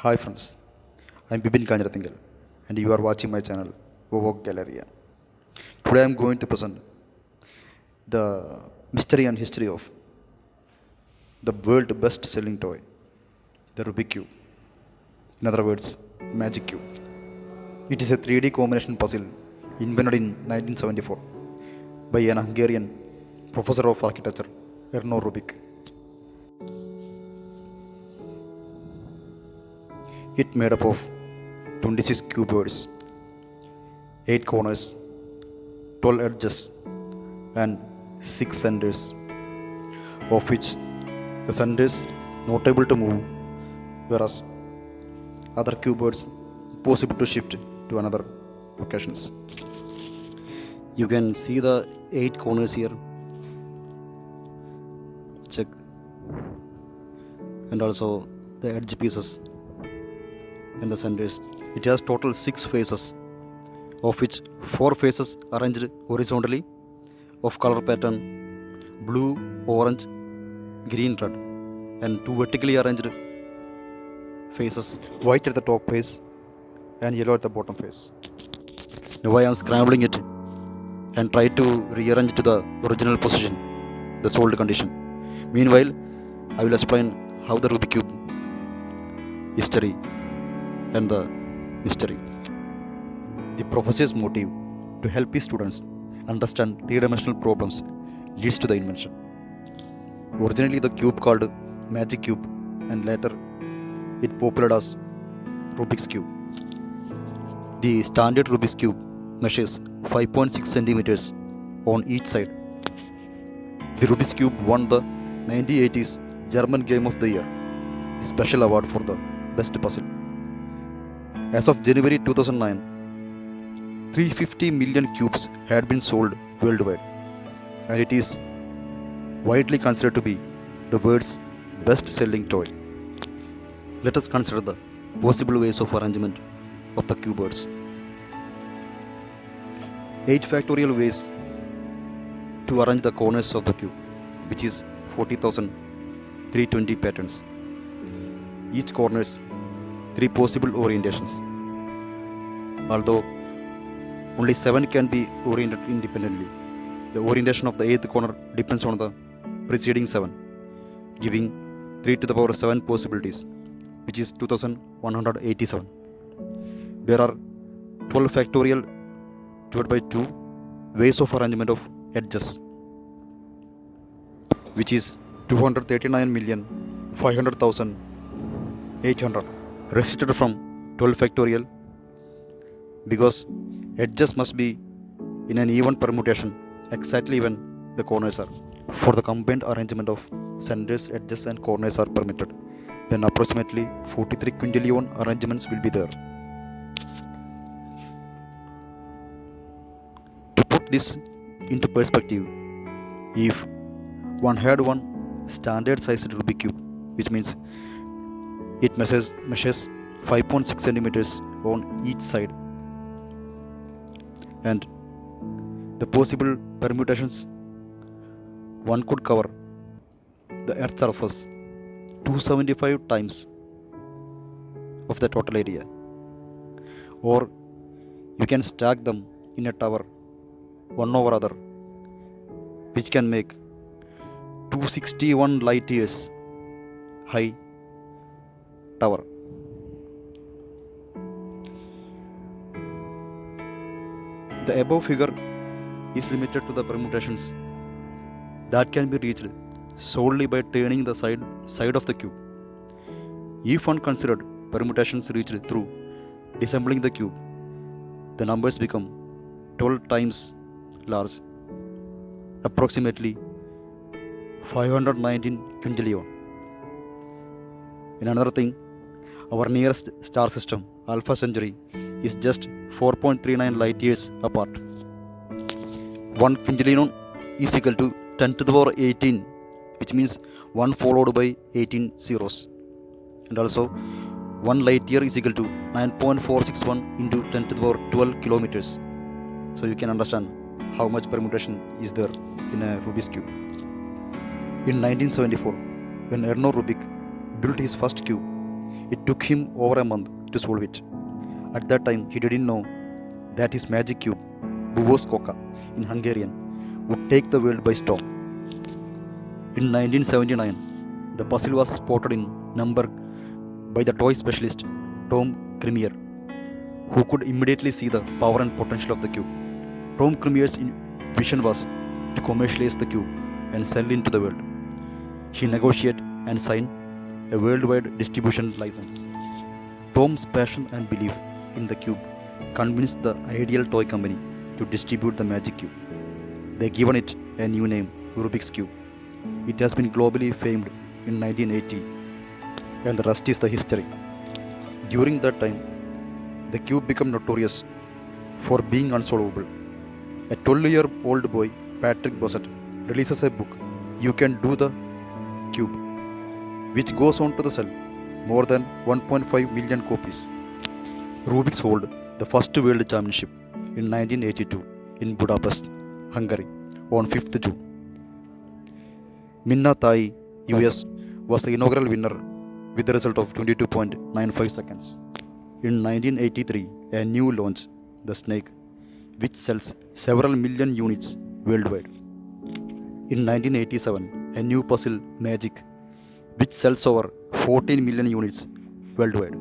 Hi friends, I'm Bibin Kanjaratingal and you are watching my channel V.O.V.K Gallery. Today I'm going to present the mystery and history of the world best selling toy, the Rubik Cube. In other words, Magic Cube. It is a 3D combination puzzle invented in 1974 by an Hungarian professor of architecture, Erno Rubik. It made up of 26 cuboids, 8 corners, 12 edges, and 6 centers, of which the centers not able to move, whereas other cuboids possible to shift to another locations. You can see the 8 corners here. Check. And also the edge pieces and the centers. It has total 6 faces, of which 4 faces arranged horizontally of color pattern blue, orange, green, red, and 2 vertically arranged faces, white at the top face and yellow at the bottom face. Now I am scrambling it and try to rearrange to the original position, the solved condition. Meanwhile, I will explain how the Rubik Cube history and the mystery. The professor's motive to help his students understand three-dimensional problems leads to the invention. Originally the cube called Magic Cube and later it popular as Rubik's Cube. The standard Rubik's Cube measures 5.6 centimeters on each side. The Rubik's Cube won the 1980s German Game of the Year special award for the best puzzle. As of January 2009, 350 million cubes had been sold worldwide, and it is widely considered to be the world's best-selling toy. Let us consider the possible ways of arrangement of the cuboids. 8 factorial ways to arrange the corners of the cube, which is 40,320 patterns. Each corners 3 possible orientations. Although only 7 can be oriented independently, the orientation of the 8th corner depends on the preceding 7, giving 3 to the power 7 possibilities, which is 2187. There are 12 factorial divided by 2 ways of arrangement of edges, which is 239,500,800, restricted from 12 factorial because edges must be in an even permutation exactly when the corners are. For the combined arrangement of centers, edges and corners are permitted, then approximately 43 quintillion arrangements will be there. To put this into perspective, if one had one standard sized Rubik Cube, which means it measures 5.6 centimeters on each side, and the possible permutations, one could cover the earth surface 275 times of the total area, or you can stack them in a tower one over other, which can make 261 light years high tower. The above figure is limited to the permutations that can be reached solely by turning the side of the cube. If one considered permutations reached through disassembling the cube, the numbers become 12 times large, approximately 519 quintillion. In another thing, our nearest star system, Alpha Centauri, is just 4.39 light years apart. 1 quintillion is equal to 10 to the power 18, which means 1 followed by 18 zeros. And also 1 light year is equal to 9.461 into 10 to the power 12 kilometers. So you can understand how much permutation is there in a Rubik's Cube. In 1974, when Erno Rubik built his first cube, It took him over a month to solve it. At that time, he didn't know that his magic cube, V.O.V.K in Hungarian, would take the world by storm. In 1979, the puzzle was spotted in number by the toy specialist Tom Cremier, who could immediately see the power and potential of the cube. Tom Cremier's vision was to commercialize the cube and sell it into the world. He negotiated and signed a worldwide distribution license. Tom's passion and belief in the cube convinced the Ideal Toy Company to distribute the magic cube. They given it a new name, Rubik's Cube. It has been globally famed in 1980, and the rest is the history. During that time, the cube became notorious for being unsolvable. A 12-year-old boy, Patrick Bossett, releases a book, You Can Do the Cube, which goes on to sell more than 1.5 million copies. Rubik's hold the first world championship in 1982 in Budapest, Hungary, on 5th June. Minna Tai, US, was the inaugural winner with a result of 22.95 seconds. In 1983, a new launch, the Snake, which sells several million units worldwide. In 1987, a new puzzle, Magic, which sells over 14 million units worldwide.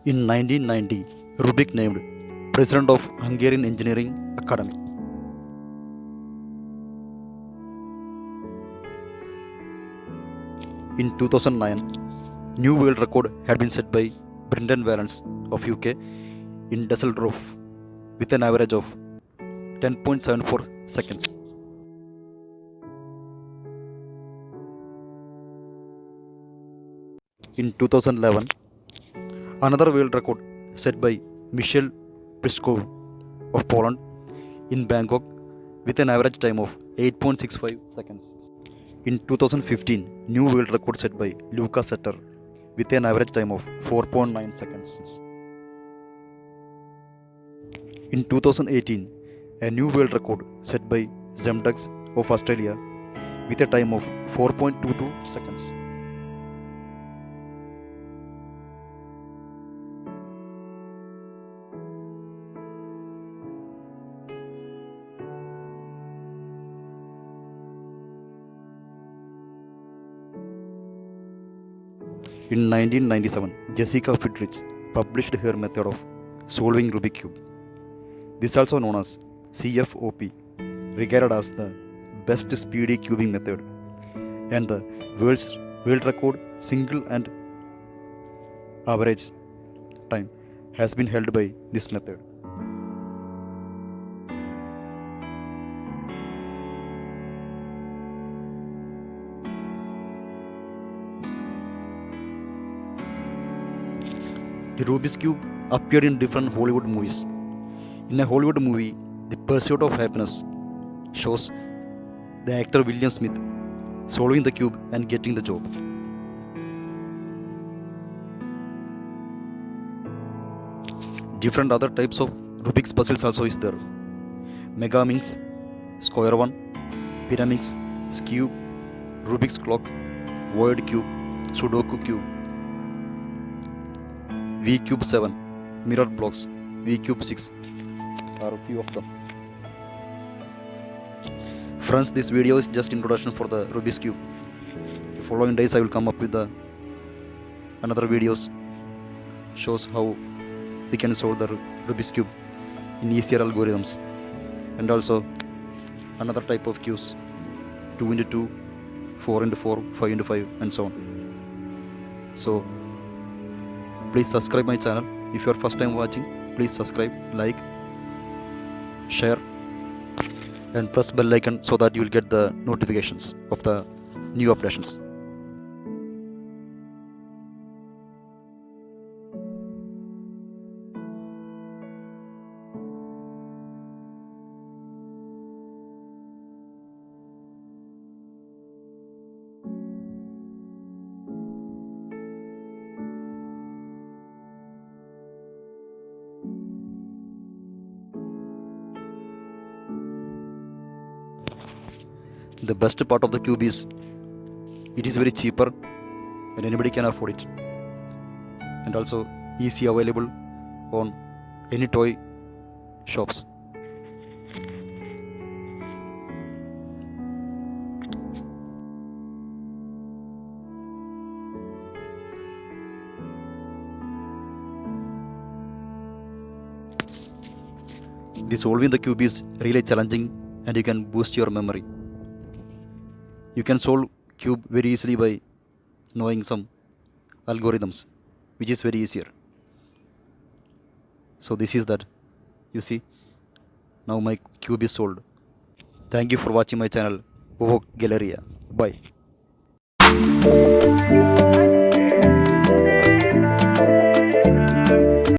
In 1990, Rubik named President of Hungarian Engineering Academy. In 2009, new world record had been set by Brendan Valence of UK in Dusseldorf with an average of 10.74 seconds. In 2011, another world record set by Michel Priskov of Poland in Bangkok with an average time of 8.65 seconds. In 2015, new world record set by Luca Setter with an average time of 4.9 seconds. In 2018, a new world record set by Zemdex of Australia with a time of 4.22 seconds. In 1997, Jessica Friedrich published her method of solving Rubik cube. This is also known as CFOP, regarded as the best speedy cubing method, and the world record single and average time has been held by this method. The Rubik's Cube appeared in different Hollywood movies. In a Hollywood movie, The Pursuit of Happiness shows the actor William Smith solving the cube and getting the job. Different other types of Rubik's puzzles also is there. Megaminx, Square One, Pyraminx, Cube, Rubik's Clock, Void Cube, Sudoku Cube, V.Cube 7, Mirror Blocks, V.Cube 6 are a few of them. Friends, this video is just introduction for the Rubik's Cube. The following days I will come up with another videos shows how we can solve the Rubik's Cube in easier algorithms, and also another type of cubes, 2x2, 4x4, 5x5 and so on. So please subscribe my channel. If you are first time watching, please subscribe, like, share and press bell icon so that you will get the notifications of the new updates. The best part of the cube is it is very cheaper and anybody can afford it, and also easy available on any toy shops. The solving the cube is really challenging and you can boost your memory. You can solve cube very easily by knowing some algorithms, which is very easier. So this is that. You see, now my cube is solved. Thank you for watching my channel, V.O.V.K Galleria. Bye.